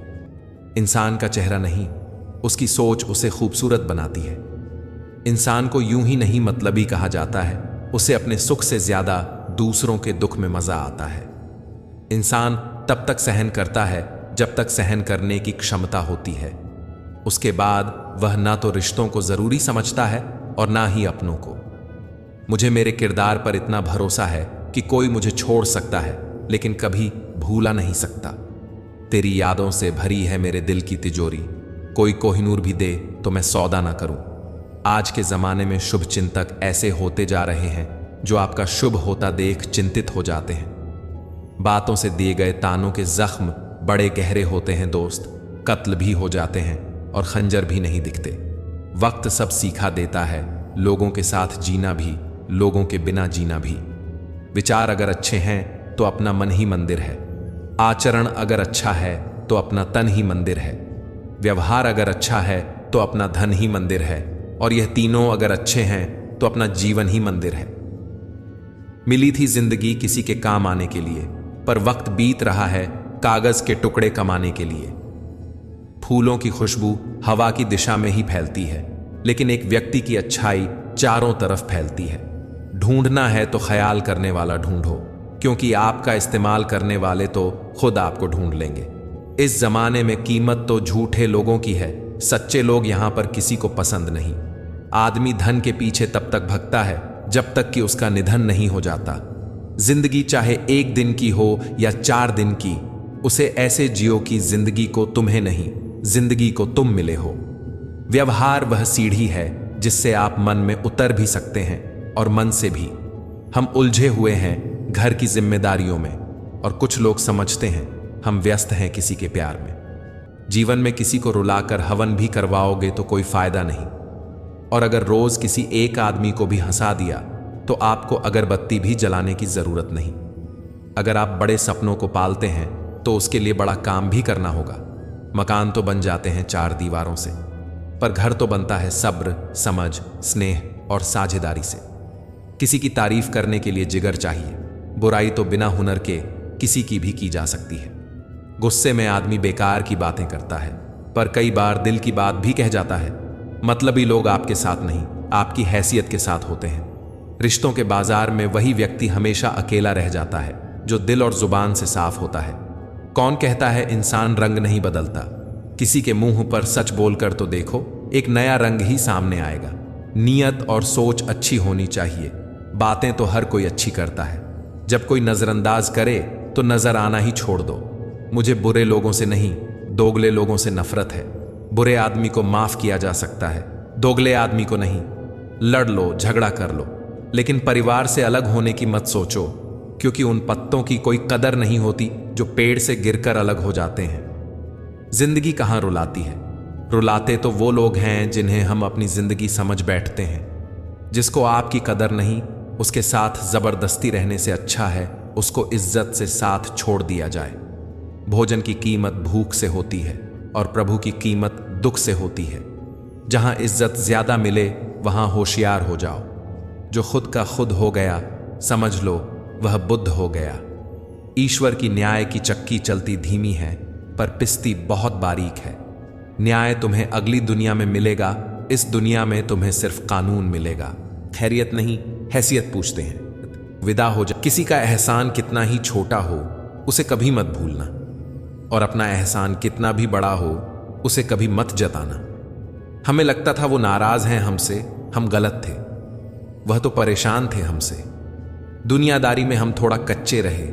इंसान का चेहरा नहीं, उसकी सोच उसे खूबसूरत बनाती है। इंसान को यूं ही नहीं मतलबी कहा जाता है, उसे अपने सुख से ज्यादा दूसरों के दुख में मजा आता है। इंसान तब तक सहन करता है जब तक सहन करने की क्षमता होती है। उसके बाद वह ना तो रिश्तों को जरूरी समझता है और ना ही अपनों को। मुझे मेरे किरदार पर इतना भरोसा है कि कोई मुझे छोड़ सकता है लेकिन कभी भूला नहीं सकता। तेरी यादों से भरी है मेरे दिल की तिजोरी, कोई कोहिनूर भी दे तो मैं सौदा ना करूं। आज के जमाने में शुभ चिंतक ऐसे होते जा रहे हैं जो आपका शुभ होता देख चिंतित हो जाते हैं। बातों से दिए गए तानों के जख्म बड़े गहरे होते हैं दोस्त, कत्ल भी हो जाते हैं और खंजर भी नहीं दिखते। वक्त सब सीखा देता है, लोगों के साथ जीना भी, लोगों के बिना जीना भी। विचार अगर अच्छे हैं तो अपना मन ही मंदिर है, आचरण अगर अच्छा है तो अपना तन ही मंदिर है, व्यवहार अगर अच्छा है तो अपना धन ही मंदिर है, और यह तीनों अगर अच्छे हैं तो अपना जीवन ही मंदिर है। मिली थी जिंदगी किसी के काम आने के लिए, पर वक्त बीत रहा है कागज के टुकड़े कमाने के लिए। फूलों की खुशबू हवा की दिशा में ही फैलती है, लेकिन एक व्यक्ति की अच्छाई चारों तरफ फैलती है। ढूंढना है तो ख्याल करने वाला ढूंढो, क्योंकि आपका इस्तेमाल करने वाले तो खुद आपको ढूंढ लेंगे। इस जमाने में कीमत तो झूठे लोगों की है, सच्चे लोग यहां पर किसी को पसंद नहीं। आदमी धन के पीछे तब तक भगता है जब तक कि उसका निधन नहीं हो जाता। जिंदगी चाहे 1 दिन की हो या 4 दिन की, उसे ऐसे जियो कि जिंदगी को तुम्हें नहीं, जिंदगी को तुम मिले हो। व्यवहार वह सीढ़ी है जिससे आप मन में उतर भी सकते हैं और मन से भी। हम उलझे हुए हैं घर की जिम्मेदारियों में, और कुछ लोग समझते हैं हम व्यस्त हैं किसी के प्यार में। जीवन में किसी को रुलाकर हवन भी करवाओगे तो कोई फायदा नहीं, और अगर रोज किसी एक आदमी को भी हंसा दिया तो आपको अगरबत्ती भी जलाने की जरूरत नहीं। अगर आप बड़े सपनों को पालते हैं तो उसके लिए बड़ा काम भी करना होगा। मकान तो बन जाते हैं 4 दीवारों से, पर घर तो बनता है सब्र, समझ, स्नेह और साझेदारी से। किसी की तारीफ करने के लिए जिगर चाहिए। बुराई तो बिना हुनर के किसी की भी की जा सकती है। गुस्से में आदमी बेकार की बातें करता है, पर कई बार दिल की बात भी कह जाता है। मतलबी लोग आपके साथ नहीं, आपकी हैसियत के साथ होते हैं। रिश्तों के बाजार में वही व्यक्ति हमेशा अकेला रह जाता है जो दिल और जुबान से साफ होता है। कौन कहता है इंसान रंग नहीं बदलता? किसी के मुंह पर सच बोलकर तो देखो, एक नया रंग ही सामने आएगा। नीयत और सोच अच्छी होनी चाहिए। बातें तो हर कोई अच्छी करता है। जब कोई नजरअंदाज करे तो नजर आना ही छोड़ दो। मुझे बुरे लोगों से नहीं, दोगले लोगों से नफरत है। बुरे आदमी को माफ किया जा सकता है, दोगले आदमी को नहीं। लड़ लो, झगड़ा कर लो, लेकिन परिवार से अलग होने की मत सोचो, क्योंकि उन पत्तों की कोई कदर नहीं होती जो पेड़ से गिरकर अलग हो जाते हैं। जिंदगी कहाँ रुलाती है? रुलाते तो वो लोग हैं जिन्हें हम अपनी जिंदगी समझ बैठते हैं। जिसको आपकी कदर नहीं, उसके साथ जबरदस्ती रहने से अच्छा है उसको इज्जत से साथ छोड़ दिया जाए। भोजन की कीमत भूख से होती है और प्रभु की कीमत दुख से होती है। जहां इज्जत ज्यादा मिले वहां होशियार हो जाओ। जो खुद का खुद हो गया, समझ लो वह बुद्ध हो गया। ईश्वर की न्याय की चक्की चलती धीमी है, पर पिसती बहुत बारीक है। न्याय तुम्हें अगली दुनिया में मिलेगा, इस दुनिया में तुम्हें सिर्फ कानून मिलेगा। खैरियत नहीं, हैसियत पूछते हैं। विदा हो जा। किसी का एहसान कितना ही छोटा हो, उसे कभी मत भूलना, और अपना एहसान कितना भी बड़ा हो, उसे कभी मत जताना। हमें लगता था वो नाराज हैं हमसे, हम गलत थे। वह तो परेशान थे हमसे। दुनियादारी में हम थोड़ा कच्चे रहे।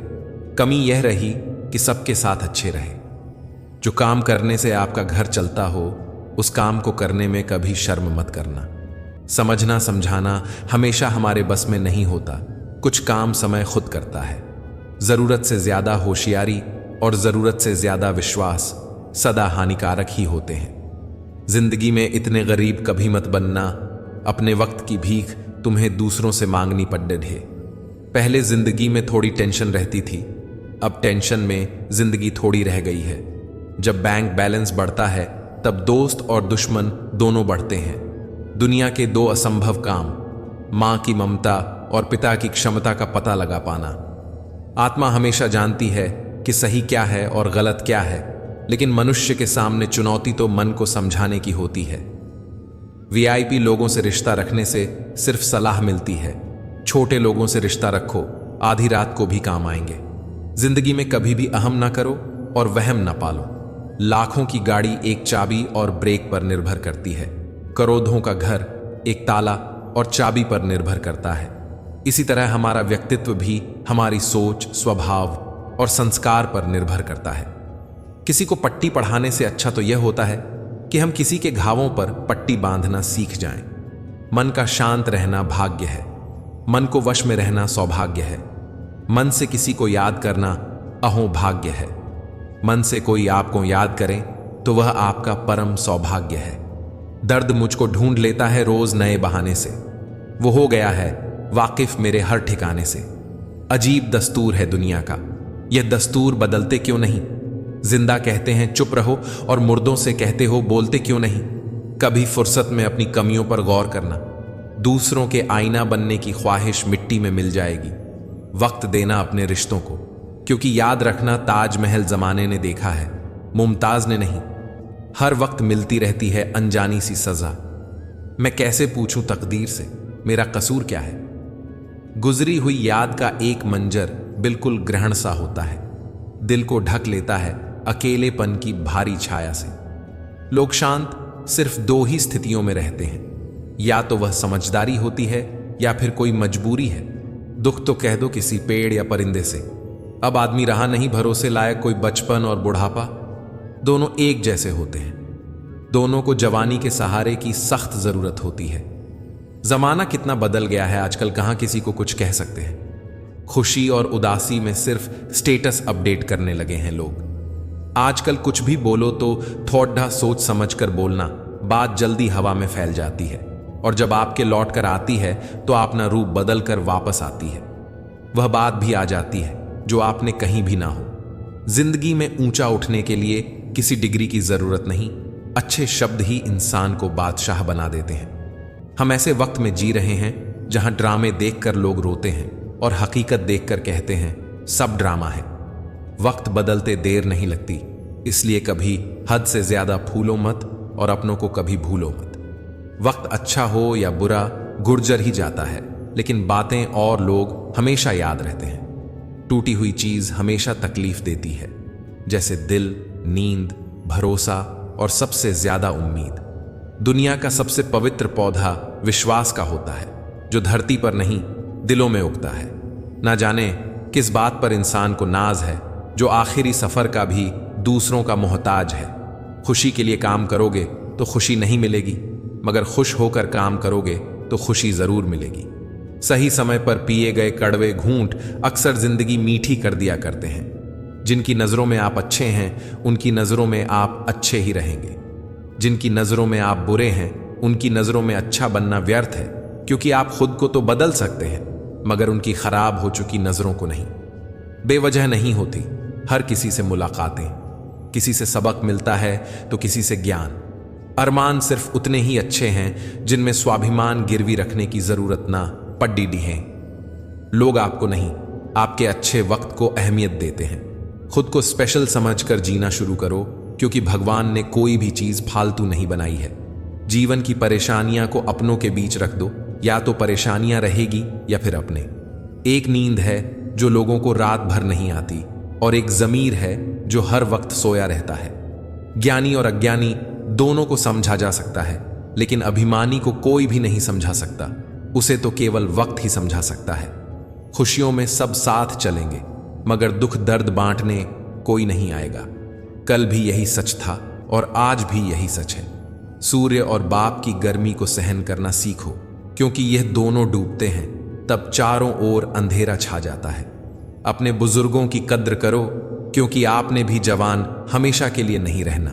कमी यह रही कि सबके साथ अच्छे रहे। जो काम करने से आपका घर चलता हो, उस काम को करने में कभी शर्म मत करना। समझना समझाना हमेशा हमारे बस में नहीं होता। कुछ काम समय खुद करता है। जरूरत से ज्यादा होशियारी और जरूरत से ज्यादा विश्वास सदा हानिकारक ही होते हैं। जिंदगी में इतने गरीब कभी मत बनना, अपने वक्त की भीख तुम्हें दूसरों से मांगनी पड़े ढे। पहले जिंदगी में थोड़ी टेंशन रहती थी, अब टेंशन में जिंदगी थोड़ी रह गई है। जब बैंक बैलेंस बढ़ता है तब दोस्त और दुश्मन दोनों बढ़ते हैं। दुनिया के 2 असंभव काम, मां की ममता और पिता की क्षमता का पता लगा पाना। आत्मा हमेशा जानती है कि सही क्या है और गलत क्या है, लेकिन मनुष्य के सामने चुनौती तो मन को समझाने की होती है। वीआईपी लोगों से रिश्ता रखने से सिर्फ सलाह मिलती है। छोटे लोगों से रिश्ता रखो, आधी रात को भी काम आएंगे। जिंदगी में कभी भी अहम ना करो और वहम ना पालो। लाखों की गाड़ी एक चाबी और ब्रेक पर निर्भर करती है। करोड़ों का घर एक ताला और चाबी पर निर्भर करता है। इसी तरह हमारा व्यक्तित्व भी हमारी सोच, स्वभाव और संस्कार पर निर्भर करता है। किसी को पट्टी पढ़ाने से अच्छा तो यह होता है कि हम किसी के घावों पर पट्टी बांधना सीख जाएं। मन का शांत रहना भाग्य है। मन को वश में रहना सौभाग्य है। मन से किसी को याद करना अहोभाग्य है। मन से कोई आपको याद करे तो वह आपका परम सौभाग्य है। दर्द मुझको ढूंढ लेता है रोज नए बहाने से। वो हो गया है वाकिफ मेरे हर ठिकाने से। अजीब दस्तूर है दुनिया का, यह दस्तूर बदलते क्यों नहीं? जिंदा कहते हैं चुप रहो और मुर्दों से कहते हो बोलते क्यों नहीं? कभी फुर्सत में अपनी कमियों पर गौर करना। दूसरों के आईना बनने की ख्वाहिश मिट्टी में मिल जाएगी। वक्त देना अपने रिश्तों को, क्योंकि याद रखना ताजमहल जमाने ने देखा है, मुमताज ने नहीं। हर वक्त मिलती रहती है अनजानी सी सजा। मैं कैसे पूछूं तकदीर से मेरा कसूर क्या है? गुजरी हुई याद का एक मंजर बिल्कुल ग्रहण सा होता है। दिल को ढक लेता है अकेलेपन की भारी छाया से। लोग शांत सिर्फ 2 ही स्थितियों में रहते हैं, या तो वह समझदारी होती है या फिर कोई मजबूरी है। दुख तो कह दो किसी पेड़ या परिंदे से। अब आदमी रहा नहीं भरोसे लायक, कोई बचपन और बुढ़ापा दोनों एक जैसे होते हैं। दोनों को जवानी के सहारे की सख्त जरूरत होती है। जमाना कितना बदल गया है आजकल, कहां किसी को कुछ कह सकते हैं। खुशी और उदासी में सिर्फ स्टेटस अपडेट करने लगे हैं लोग। आजकल कुछ भी बोलो तो थोड़ा सोच समझ कर बोलना, बात जल्दी हवा में फैल जाती है, और जब आपके लौट कर आती है तो अपना रूप बदल कर वापस आती है। वह बात भी आ जाती है जो आपने कहीं भी ना हो। जिंदगी में ऊंचा उठने के लिए किसी डिग्री की जरूरत नहीं, अच्छे शब्द ही इंसान को बादशाह बना देते हैं। हम ऐसे वक्त में जी रहे हैं जहां ड्रामे देखकर लोग रोते हैं और हकीकत देखकर कहते हैं सब ड्रामा है। वक्त बदलते देर नहीं लगती, इसलिए कभी हद से ज्यादा फूलो मत और अपनों को कभी भूलो मत। वक्त अच्छा हो या बुरा गुर्जर ही जाता है, लेकिन बातें और लोग हमेशा याद रहते हैं। टूटी हुई चीज हमेशा तकलीफ देती है, जैसे दिल, नींद, भरोसा और सबसे ज्यादा उम्मीद। दुनिया का सबसे पवित्र पौधा विश्वास का होता है, जो धरती पर नहीं दिलों में उगता है। ना जाने किस बात पर इंसान को नाज है, जो आखिरी सफर का भी दूसरों का मोहताज है। खुशी के लिए काम करोगे तो खुशी नहीं मिलेगी, मगर खुश होकर काम करोगे तो खुशी जरूर मिलेगी। सही समय पर पिए गए कड़वे घूंट अक्सर जिंदगी मीठी कर दिया करते हैं। जिनकी नजरों में आप अच्छे हैं, उनकी नजरों में आप अच्छे ही रहेंगे। जिनकी नजरों में आप बुरे हैं, उनकी नजरों में अच्छा बनना व्यर्थ है, क्योंकि आप खुद को तो बदल सकते हैं, मगर उनकी खराब हो चुकी नजरों को नहीं। बेवजह नहीं होती हर किसी से मुलाकातें, किसी से सबक मिलता है तो किसी से ज्ञान। अरमान सिर्फ उतने ही अच्छे हैं जिनमें स्वाभिमान गिरवी रखने की जरूरत ना पड्डी हैं। लोग आपको नहीं, आपके अच्छे वक्त को अहमियत देते हैं। खुद को स्पेशल समझकर जीना शुरू करो, क्योंकि भगवान ने कोई भी चीज फालतू नहीं बनाई है। जीवन की परेशानियां को अपनों के बीच रख दो, या तो परेशानियां रहेगी या फिर अपने। एक नींद है जो लोगों को रात भर नहीं आती, और एक जमीर है जो हर वक्त सोया रहता है। ज्ञानी और अज्ञानी दोनों को समझा जा सकता है, लेकिन अभिमानी को कोई भी नहीं समझा सकता। उसे तो केवल वक्त ही समझा सकता है। खुशियों में सब साथ चलेंगे, मगर दुख दर्द बांटने कोई नहीं आएगा। कल भी यही सच था और आज भी यही सच है। सूर्य और बाप की गर्मी को सहन करना सीखो, क्योंकि यह दोनों डूबते हैं तब चारों ओर अंधेरा छा जाता है। अपने बुजुर्गों की कद्र करो, क्योंकि आपने भी जवान हमेशा के लिए नहीं रहना।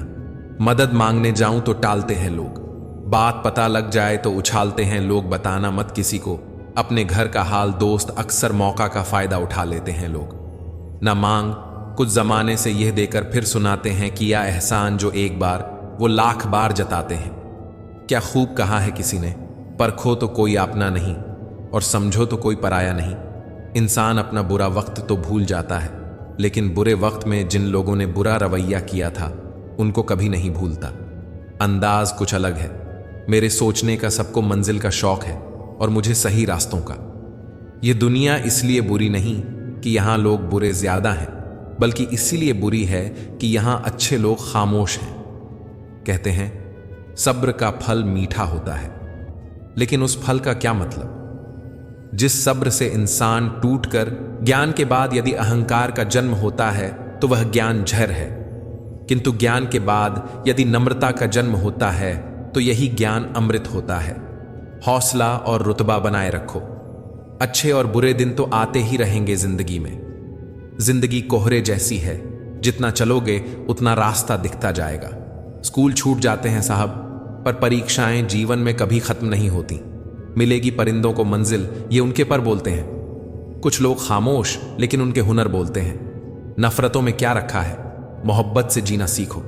मदद मांगने जाऊं तो टालते हैं लोग, बात पता लग जाए तो उछालते हैं लोग। बताना मत किसी को अपने घर का हाल दोस्त, अक्सर मौका का फायदा उठा लेते हैं लोग। न मांग कुछ जमाने से यह देकर फिर सुनाते हैं, किया एहसान जो एक बार वो लाख बार जताते हैं। क्या खूब कहा है किसी ने, परखो तो कोई अपना नहीं और समझो तो कोई पराया नहीं। इंसान अपना बुरा वक्त तो भूल जाता है, लेकिन बुरे वक्त में जिन लोगों ने बुरा रवैया किया था उनको कभी नहीं भूलता। अंदाज कुछ अलग है। मेरे सोचने का सबको मंजिल का शौक है और मुझे सही रास्तों का। यह दुनिया इसलिए बुरी नहीं कि यहां लोग बुरे ज्यादा हैं, बल्कि इसीलिए बुरी है कि यहां अच्छे लोग खामोश हैं। कहते हैं सब्र का फल मीठा होता है, लेकिन उस फल का क्या मतलब? जिस सब्र से इंसान टूटकर ज्ञान के बाद यदि अहंकार का जन्म होता है तो वह ज्ञान जहर है, किंतु ज्ञान के बाद यदि नम्रता का जन्म होता है तो यही ज्ञान अमृत होता है। हौसला और रुतबा बनाए रखो। अच्छे और बुरे दिन तो आते ही रहेंगे जिंदगी में। जिंदगी कोहरे जैसी है, जितना चलोगे उतना रास्ता दिखता जाएगा। स्कूल छूट जाते हैं साहब, पर परीक्षाएं जीवन में कभी खत्म नहीं होती। मिलेगी परिंदों को मंजिल, ये उनके पर बोलते हैं। कुछ लोग खामोश लेकिन उनके हुनर बोलते हैं। नफरतों में क्या रखा है, मोहब्बत से जीना सीखो।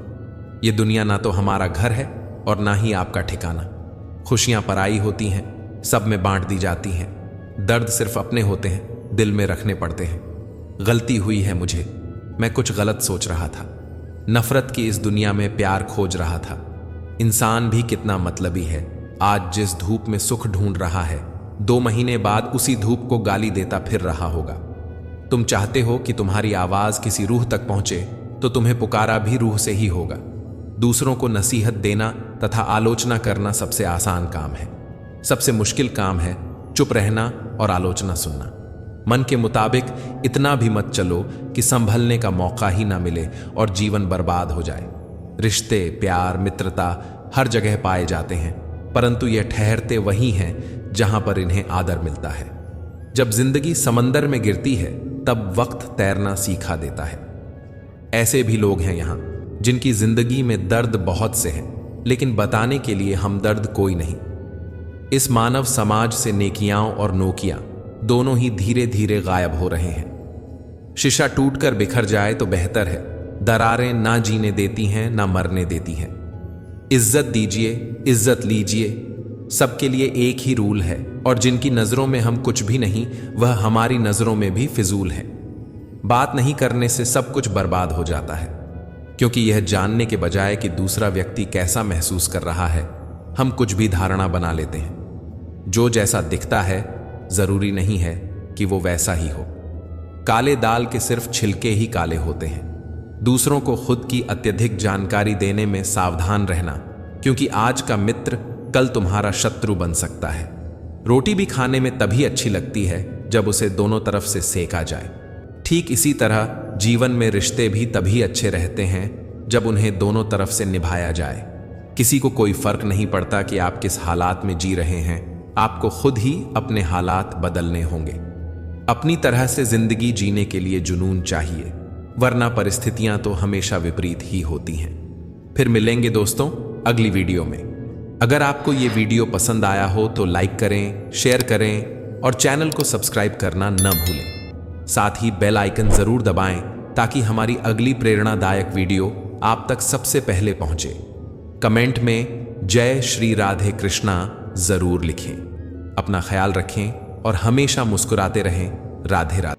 ये दुनिया ना तो हमारा घर है और ना ही आपका ठिकाना। खुशियां पराई होती हैं, सब में बांट दी जाती हैं। दर्द सिर्फ अपने होते हैं, दिल में रखने पड़ते हैं। गलती हुई है मुझे, मैं कुछ गलत सोच रहा था। नफरत की इस दुनिया में प्यार खोज रहा था। इंसान भी कितना मतलबी है। आज जिस धूप में सुख ढूंढ रहा है, 2 महीने बाद उसी धूप को गाली देता फिर रहा होगा। तुम चाहते हो कि तुम्हारी आवाज किसी रूह तक पहुंचे, तो तुम्हें पुकारा भी रूह से ही होगा। दूसरों को नसीहत देना तथा आलोचना करना सबसे आसान काम है। सबसे मुश्किल काम है चुप रहना और आलोचना सुनना। मन के मुताबिक इतना भी मत चलो कि संभलने का मौका ही ना मिले और जीवन बर्बाद हो जाए। रिश्ते, प्यार, मित्रता हर जगह पाए जाते हैं, परंतु ये ठहरते वहीं हैं जहां पर इन्हें आदर मिलता है। जब जिंदगी समंदर में गिरती है तब वक्त तैरना सीखा देता है। ऐसे भी लोग हैं यहां जिनकी जिंदगी में दर्द बहुत से हैं, लेकिन बताने के लिए हमदर्द कोई नहीं। इस मानव समाज से नेकियां और नोकियां दोनों ही धीरे धीरे गायब हो रहे हैं। शीशा टूटकर बिखर जाए तो बेहतर है। दरारें ना जीने देती हैं ना मरने देती हैं। इज्जत दीजिए, इज्जत लीजिए। सबके लिए एक ही रूल है, और जिनकी नजरों में हम कुछ भी नहीं, वह हमारी नजरों में भी फिजूल है। बात नहीं करने से सब कुछ बर्बाद हो जाता है, क्योंकि यह जानने के बजाय कि दूसरा व्यक्ति कैसा महसूस कर रहा है, हम कुछ भी धारणा बना लेते हैं। जो जैसा दिखता है जरूरी नहीं है कि वो वैसा ही हो। काले दाल के सिर्फ छिलके ही काले होते हैं। दूसरों को खुद की अत्यधिक जानकारी देने में सावधान रहना, क्योंकि आज का मित्र कल तुम्हारा शत्रु बन सकता है। रोटी भी खाने में तभी अच्छी लगती है जब उसे दोनों तरफ से सेका जाए। ठीक इसी तरह जीवन में रिश्ते भी तभी अच्छे रहते हैं जब उन्हें दोनों तरफ से निभाया जाए। किसी को कोई फर्क नहीं पड़ता कि आप किस हालात में जी रहे हैं, आपको खुद ही अपने हालात बदलने होंगे। अपनी तरह से जिंदगी जीने के लिए जुनून चाहिए, वरना परिस्थितियां तो हमेशा विपरीत ही होती हैं। फिर मिलेंगे दोस्तों अगली वीडियो में। अगर आपको ये वीडियो पसंद आया हो तो लाइक करें, शेयर करें और चैनल को सब्सक्राइब करना न भूलें। साथ ही बेल आइकन जरूर दबाएं ताकि हमारी अगली प्रेरणादायक वीडियो आप तक सबसे पहले पहुंचे। कमेंट में जय श्री राधे कृष्णा जरूर लिखें। अपना ख्याल रखें और हमेशा मुस्कुराते रहें। राधे राधे।